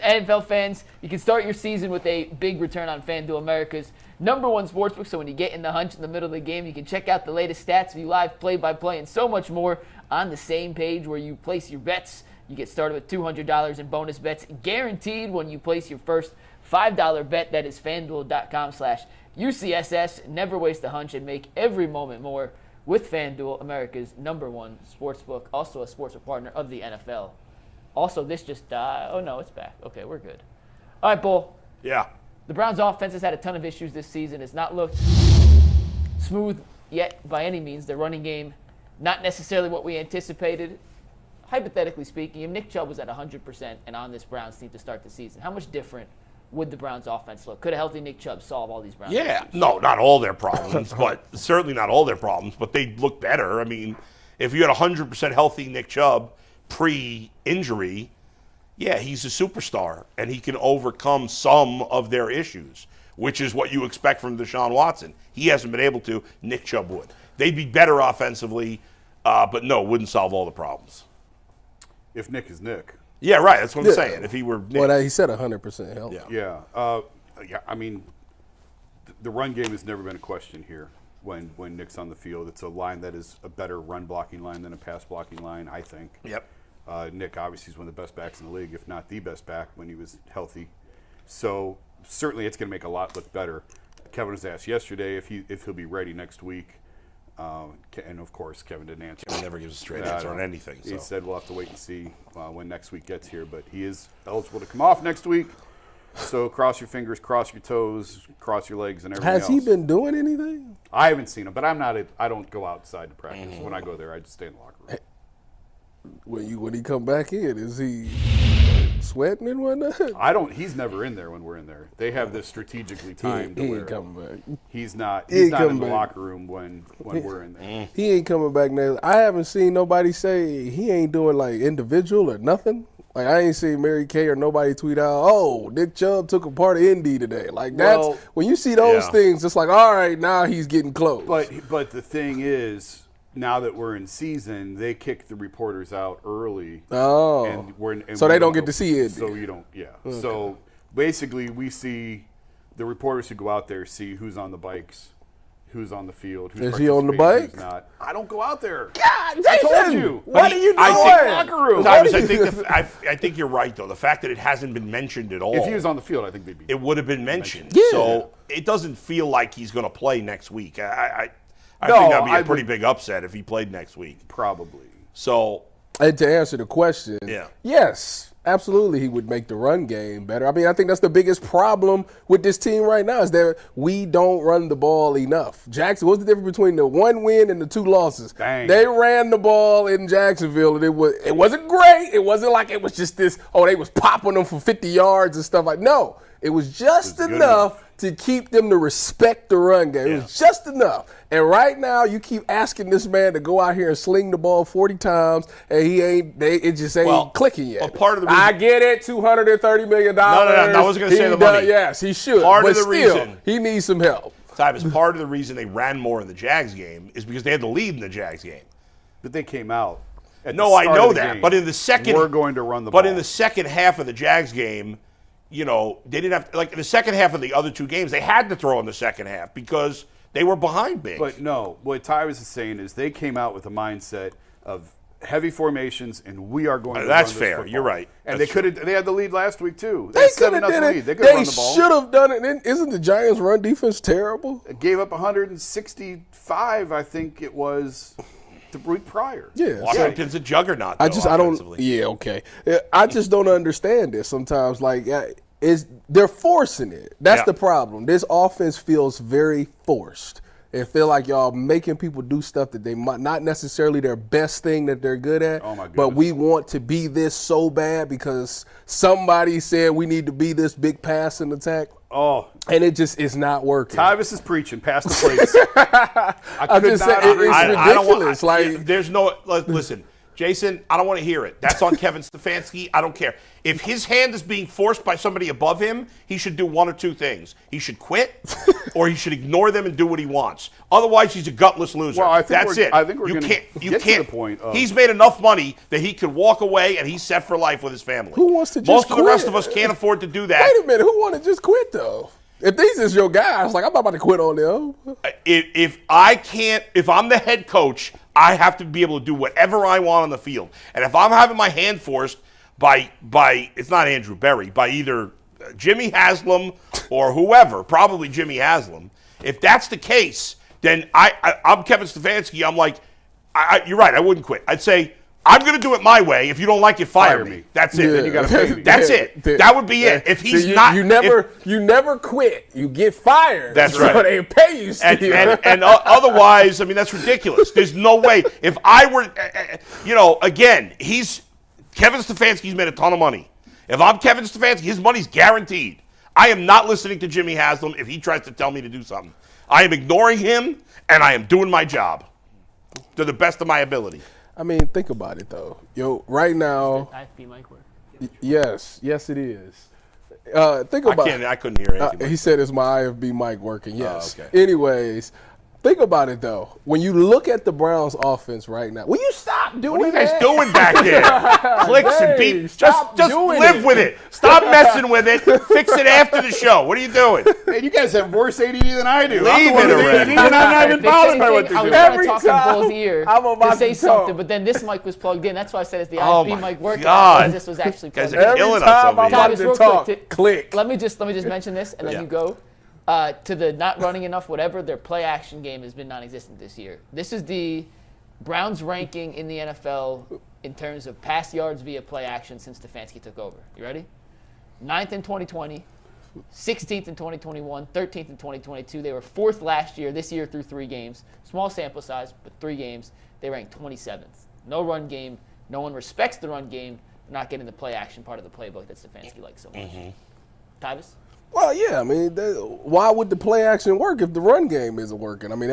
NFL fans, you can start your season with a big return on FanDuel, America's #1 sportsbook. So when you get in the hunch in the middle of the game, you can check out the latest stats, view live play-by-play, and so much more on the same page where you place your bets. You get started with $200 in bonus bets guaranteed when you place your first $5 bet. That is FanDuel.com/UCSS. Never waste a hunch and make every moment more with FanDuel, America's #1 sportsbook. Also a sportsbook partner of the NFL. Also, this just died. Oh, no, it's back. Okay, we're good. All right, Bull. Yeah. The Browns' offense has had a ton of issues this season. It's not looked smooth yet by any means. Their running game, not necessarily what we anticipated. Hypothetically speaking, if Nick Chubb was at 100% and on this Browns team to start the season, how much different would the Browns' offense look? Could a healthy Nick Chubb solve all these Browns issues? No, not all their problems, but certainly not all their problems, but they'd look better. I mean, if you had 100% healthy Nick Chubb pre-injury, yeah, he's a superstar, and he can overcome some of their issues, which is what you expect from Deshaun Watson. He hasn't been able to. Nick Chubb would. They'd be better offensively, but no, wouldn't solve all the problems. If Nick is Nick. Yeah, right. That's what I'm saying. If he were Nick. Well, he said 100% healthy. Yeah. I mean, the run game has never been a question here when Nick's on the field. It's a line that is a better run-blocking line than a pass-blocking line, I think. Yep. Nick obviously is one of the best backs in the league, if not the best back when he was healthy. So certainly it's going to make a lot look better. Kevin was asked yesterday if he'll be ready next week. And, of course, Kevin didn't answer. He never gives a straight answer on anything. He said we'll have to wait and see when next week gets here. But he is eligible to come off next week. So cross your fingers, cross your toes, cross your legs, and everything else. Has he been doing anything? I haven't seen him, but I don't go outside to practice. When I go there, I just stay in the locker room. When he come back in, is he sweating and whatnot? He's never in there when we're in there. They have this strategically timed. He ain't coming back. He's not He in the back. locker room when we're in there. He ain't coming back now. I haven't seen nobody say he ain't doing like individual or nothing. Like I ain't seen Mary Kay or nobody tweet out, "Oh, Nick Chubb took a part of Indy today." Like that's when you see those things. It's like, all right, now he's getting close. But the thing is, now that we're in season, they kick the reporters out early. Oh, and so they don't get to see it. So you don't, Okay. So basically, we see the reporters who go out there see who's on the bikes, who's on the field. Who's Is he on the bike? Who's not. I don't go out there. God, Jason, I told you. What are you doing? I think you're right, though. The fact that it hasn't been mentioned at all. If he was on the field, I think it would have been mentioned. Yeah. So it doesn't feel like he's going to play next week. I think that'd be a pretty big upset if he played next week. Probably. So, and to answer the question, yes, absolutely, he would make the run game better. I mean, I think that's the biggest problem with this team right now is that we don't run the ball enough. Jackson, what's the difference between the 1 win and the 2 losses? Dang. They ran the ball in Jacksonville, and it wasn't great. It wasn't like it was just this, they was popping them for 50 yards and stuff like that. No, it was just enough to keep them to respect the run game. It was just enough. And right now, you keep asking this man to go out here and sling the ball 40 times, and it just ain't clicking yet. Part of the reason, I get it, $230 million. No, I wasn't going to say the money. Yes, he should. Part but of the still, reason he needs some help. Tyvis, part of the reason they ran more in the Jags game is because they had the lead in the Jags game. But they came out. I know that. But in the second, we're going to run the ball. But in the second half of the Jags game, they didn't have in the second half of the other 2 games, they had to throw in the second half because they were behind big. But no, what Tyvis is saying is they came out with a mindset of heavy formations, and we are going to That's run this fair. football. You're right. And That's they had the lead last week too. They had could have done lead. it. They could have run the ball. They should have done it. Isn't the Giants' run defense terrible? It gave up 165, I think it was, the week prior. Yeah, Washington's a juggernaut. I just don't understand this sometimes. Like they're forcing it. That's the problem. This offense feels very forced. It feel like y'all making people do stuff that they might not necessarily their best thing that they're good at. Oh my goodness. But we want to be this so bad because somebody said we need to be this big passing attack. Oh, and it just is not working. Tyvis is preaching. Pass the plates. I'm just saying it's ridiculous. There's no listen. Jason, I don't want to hear it. That's on Kevin Stefanski. I don't care. If his hand is being forced by somebody above him, he should do one or two things. He should quit, or he should ignore them and do what he wants. Otherwise, he's a gutless loser. Well, I think That's it. I think we're going to you get can't. to the point of He's made enough money that he could walk away and he's set for life with his family. Who wants to just Most of the rest quit? of us can't afford to do that. Wait a minute, who want to just quit though? If these is your guys, like I'm not about to quit on them. If I'm the head coach, I have to be able to do whatever I want on the field. And if I'm having my hand forced by it's not Andrew Berry, by either Jimmy Haslam or whoever, probably Jimmy Haslam. If that's the case, then I'm Kevin Stefanski. I'm like, you're right. I wouldn't quit. I'd say, I'm going to do it my way. If you don't like it, fire me. That's it. Then you gotta pay me. That's it. That would be it. If he's you never quit. You get fired. That's so right. They pay you still. And otherwise, I mean, that's ridiculous. There's no way. If I were, again, Kevin Stefanski's made a ton of money. If I'm Kevin Stefanski, his money's guaranteed. I am not listening to Jimmy Haslam if he tries to tell me to do something. I am ignoring him, and I am doing my job to the best of my ability. I mean, think about it though. Right now. IFB mic work. Yes, it is. Think about. I couldn't hear anything. He said it's my IFB mic working. Yes. Okay. Anyways, think about it though. When you look at the Browns' offense right now, will you stop doing What are you that? guys doing back there? Clicks and Dang, beats. stop Just doing live it. with it. Stop messing with it. Fix it after the show. What are you doing? Man, you guys have worse ADD than I do. Leave I'm the one it with already. ADD, and I'm not even Fix bothered by anything. what they're I was doing. trying Every to talk time in Bull's ear I'm about to say to something, talk. but then this mic was plugged in. That's why I said it's the Oh IFB my mic working. God. Because this was actually Guys plugged are in. killing Every us time over I'm here. about Tyvis, to real talk, quick, click. Let me just mention this, and then you go. To the not running enough, whatever, their play action game has been non-existent this year. This is the Browns ranking in the NFL in terms of pass yards via play action since Stefanski took over. You ready? 9th in 2020, 16th in 2021, 13th in 2022. They were 4th last year. This year through 3 games. Small sample size, but 3 games. They ranked 27th. No run game. No one respects the run game. They're not getting the play action part of the playbook that Stefanski likes so much. Tyvis? Well, yeah. I mean, why would the play action work if the run game isn't working? I mean,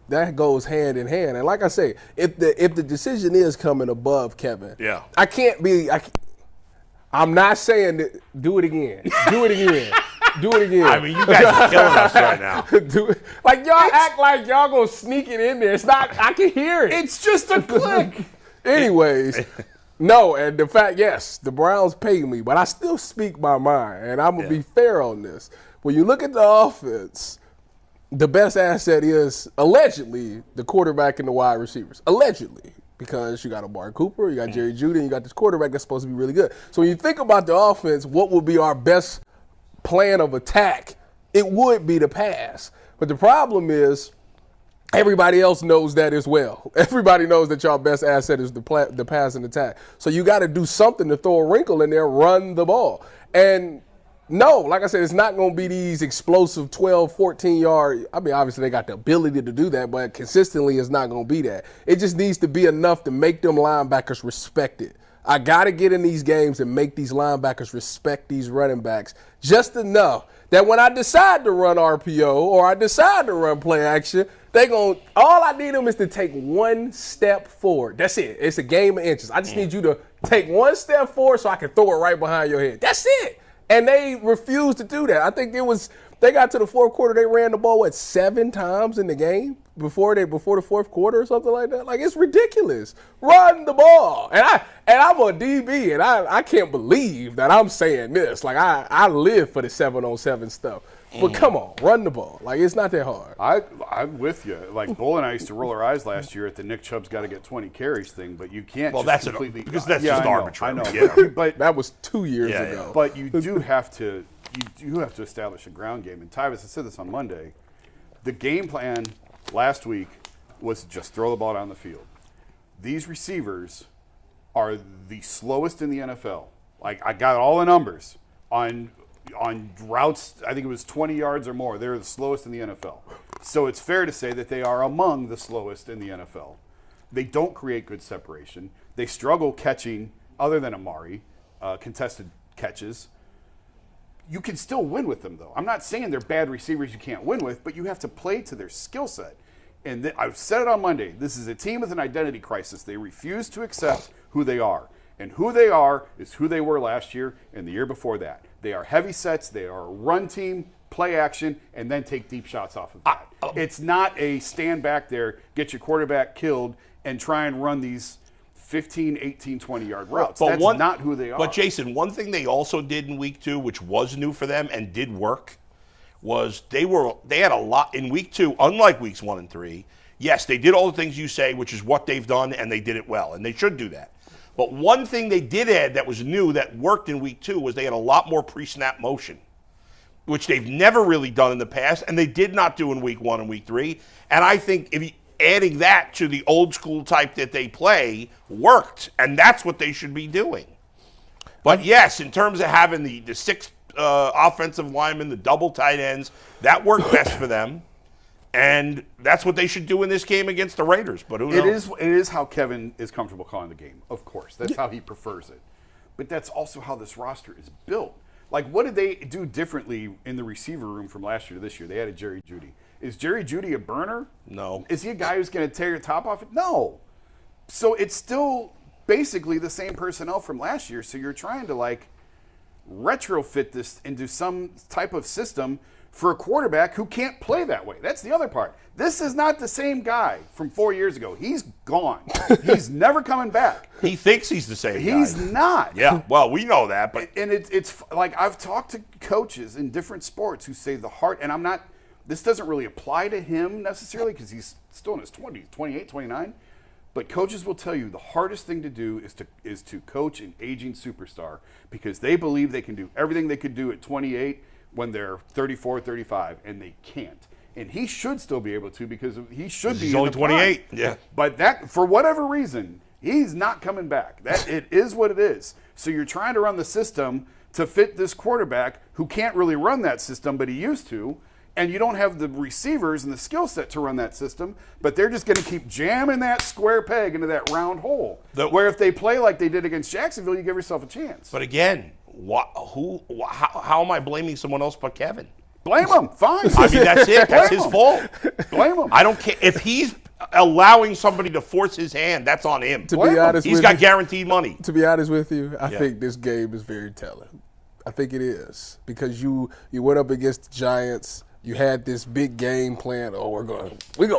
that goes hand in hand. And like I say, if the decision is coming above Kevin, Yeah. I'm not saying that, do it again. Do it again. Do it again. I mean, you guys are killing us right now. Like y'all act like y'all gonna sneak it in there. It's not. I can hear it. It's just a click. Anyways, no, and the fact, yes, the Browns pay me, but I still speak my mind, and I'm gonna be fair on this. When you look at the offense, the best asset is allegedly the quarterback and the wide receivers. Allegedly. Because you got Amari Cooper, you got Jerry Jeudy, and you got this quarterback that's supposed to be really good. So when you think about the offense, what would be our best plan of attack? It would be the pass. But the problem is everybody else knows that as well. Everybody knows that your best asset is the pass and attack. So you got to do something to throw a wrinkle in there, run the ball. And no, like I said, it's not going to be these explosive 12, 14-yard. I mean, obviously they got the ability to do that, but consistently it's not going to be that. It just needs to be enough to make them linebackers respect it. I got to get in these games and make these linebackers respect these running backs just enough that when I decide to run RPO or I decide to run play action, all I need them is to take one step forward. That's it. It's a game of inches. I just need you to take one step forward so I can throw it right behind your head. That's it. And they refused to do that. I think they got to the fourth quarter, they ran the ball, 7 times in the game before the fourth quarter or something like that? Like, it's ridiculous. Run the ball. And I'm a DB, and I can't believe that I'm saying this. Like, I live for the 7-on-7 stuff. But come on, run the ball. Like, it's not that hard. I'm with you. Like, Bull and I used to roll our eyes last year at the Nick Chubb's got to get 20 carries thing, but you can't just completely. Because that's yeah, just I know, arbitrary. I know. Yeah. But That was 2 years ago. But you do have to establish a ground game. And Tyvis, I said this on Monday. The game plan last week was just throw the ball down the field. These receivers are the slowest in the NFL. Like, I got all the numbers on routes. I think it was 20 yards or more. They're the slowest in the NFL. So it's fair to say that they are among the slowest in the NFL. They don't create good separation. They struggle catching, other than Amari, contested catches. You can still win with them, though. I'm not saying they're bad receivers you can't win with, but you have to play to their skill set. And I've said it on Monday. This is a team with an identity crisis. They refuse to accept who they are. And who they are is who they were last year and the year before that. They are heavy sets. They are a run team, play action, and then take deep shots off of that. It's not a stand back there, get your quarterback killed, and try and run these 15, 18, 20-yard routes. That's not who they are. But, Jason, one thing they also did in week 2, which was new for them and did work, was they had a lot in week 2, unlike weeks 1 and 3. Yes, they did all the things you say, which is what they've done, and they did it well, and they should do that. But one thing they did add that was new that worked in week 2 was they had a lot more pre-snap motion, which they've never really done in the past, and they did not do in week 1 and week 3. And I think adding that to the old school type that they play worked, and that's what they should be doing. But yes, in terms of having the 6 offensive linemen, the double tight ends, that worked best for them. And that's what they should do in this game against the Raiders. But who knows? It is how Kevin is comfortable calling the game, of course. That's how he prefers it. But that's also how this roster is built. Like, what did they do differently in the receiver room from last year to this year? They added Jerry Jeudy. Is Jerry Jeudy a burner? No. Is he a guy who's going to tear your top off? No. So it's still basically the same personnel from last year. So you're trying to, like, retrofit this into some type of system for a quarterback who can't play that way. That's the other part. This is not the same guy from 4 years ago. He's gone. He's never coming back. He thinks he's the same guy. He's not. Yeah, well, we know that. But and it's like I've talked to coaches in different sports who say the heart, and I'm not, this doesn't really apply to him necessarily because he's still in his 20s, 28, 29. But coaches will tell you the hardest thing to do is to coach an aging superstar because they believe they can do everything they could do at 28 when they're 34, 35, and they can't. And he should still be able to because he should be. He's only 28. Yeah. But that, for whatever reason, he's not coming back. That it is what it is. So you're trying to run the system to fit this quarterback who can't really run that system, but he used to. And you don't have the receivers and the skill set to run that system, but they're just going to keep jamming that square peg into that round hole. Where if they play like they did against Jacksonville, you give yourself a chance. But again, how am I blaming someone else but Kevin? Blame him. Fine. I mean, that's it. That's his fault. Blame him. I don't care. If he's allowing somebody to force his hand, that's on him. To be honest, he's got guaranteed money. To be honest with you, I think this game is very telling. I think it is because you went up against the Giants. You had this big game plan. Oh, we're gonna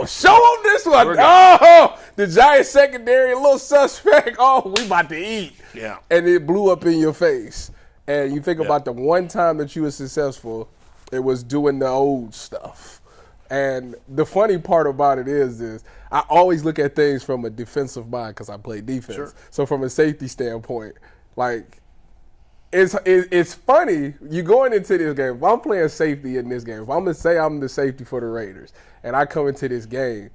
show them this one. The Giants secondary, a little suspect. Oh, we about to eat. Yeah. And it blew up in your face. And you think about the one time that you were successful, it was doing the old stuff. And the funny part about it is I always look at things from a defensive mind because I play defense. Sure. So from a safety standpoint, like, it's funny, you going into this game, if I'm playing safety in this game, if I'm going to say I'm the safety for the Raiders, and I come into this game,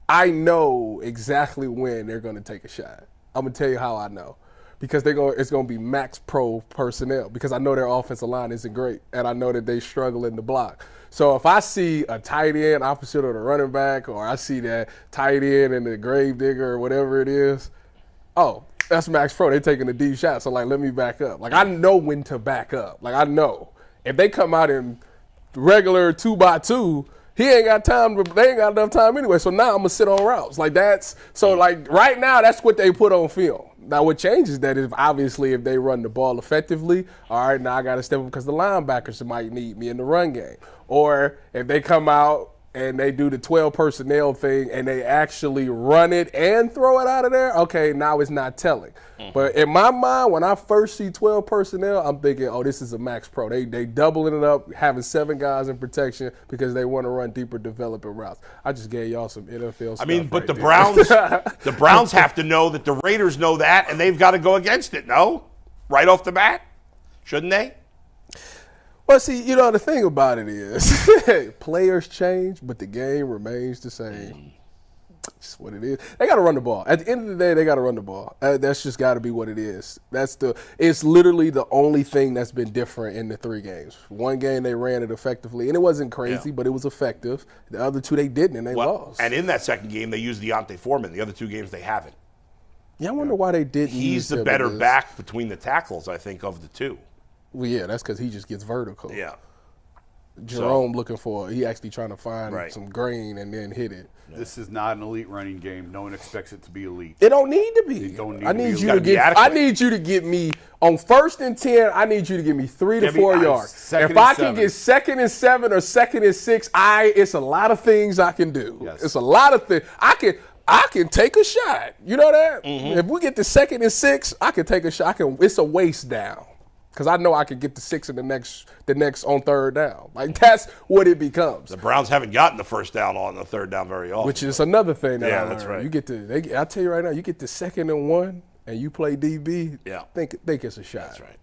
I know exactly when they're going to take a shot. I'm going to tell you how I know. Because it's going to be max pro personnel because I know their offensive line isn't great, and I know that they struggle in the block. So if I see a tight end opposite of the running back, or I see that tight end and the grave digger or whatever it is, that's max pro. They're taking a deep shot. So, like, let me back up. Like, I know when to back up. Like, I know. If they come out in regular 2x2, they ain't got enough time anyway. So now I'm going to sit on routes. Like, right now, that's what they put on film. Now, what changes that is obviously if they run the ball effectively, all right, now I got to step up because the linebackers might need me in the run game. Or if they come out and they do the 12 personnel thing and they actually run it and throw it out of there, okay, now it's not telling. Mm-hmm. But in my mind, when I first see 12 personnel, I'm thinking, this is a max pro. They doubling it up, having 7 guys in protection because they want to run deeper developing routes. I just gave y'all some NFL stuff. I mean, but the Browns have to know that the Raiders know that, and they've got to go against it, no? Right off the bat? Shouldn't they? Well, see, the thing about it is players change, but the game remains the same. That's what it is. They got to run the ball. At the end of the day, they got to run the ball. That's just got to be what it is. It's literally the only thing that's been different in the 3 games. One game they ran it effectively, and it wasn't crazy, but it was effective. The other 2 they didn't, and they lost. And in that second game, they used Deontay Foreman. The other 2 games, they haven't. Yeah, I wonder why they didn't. He's the better back between the tackles, I think, of the 2. Well, yeah, that's because he just gets vertical. Yeah. Jerome looking for. He actually trying to find Right. some grain and then hit it. This is not an elite running game. No one expects it to be elite. It don't need to be. It don't need I to need be. you Gotta to be get. I adequate. need you to get me on 1st and 10. I need you to give me 3 to Give me 4 yards. second If I and can 7. get 2nd and 7 or 2nd and 6, it's a lot of things I can do. Yes. It's a lot of things I can take a shot. You know that? If we get to 2nd and 6, I can take a shot. It's a waist down. Because I know I could get to 6 in the next on 3rd down. Like, that's what it becomes. The Browns haven't gotten the first down on the 3rd down very often. Which is another thing that I learned. that's right. You get to, I tell you right now, you get to 2nd and 1 and you play DB. Yeah. Think it's a shot. That's right.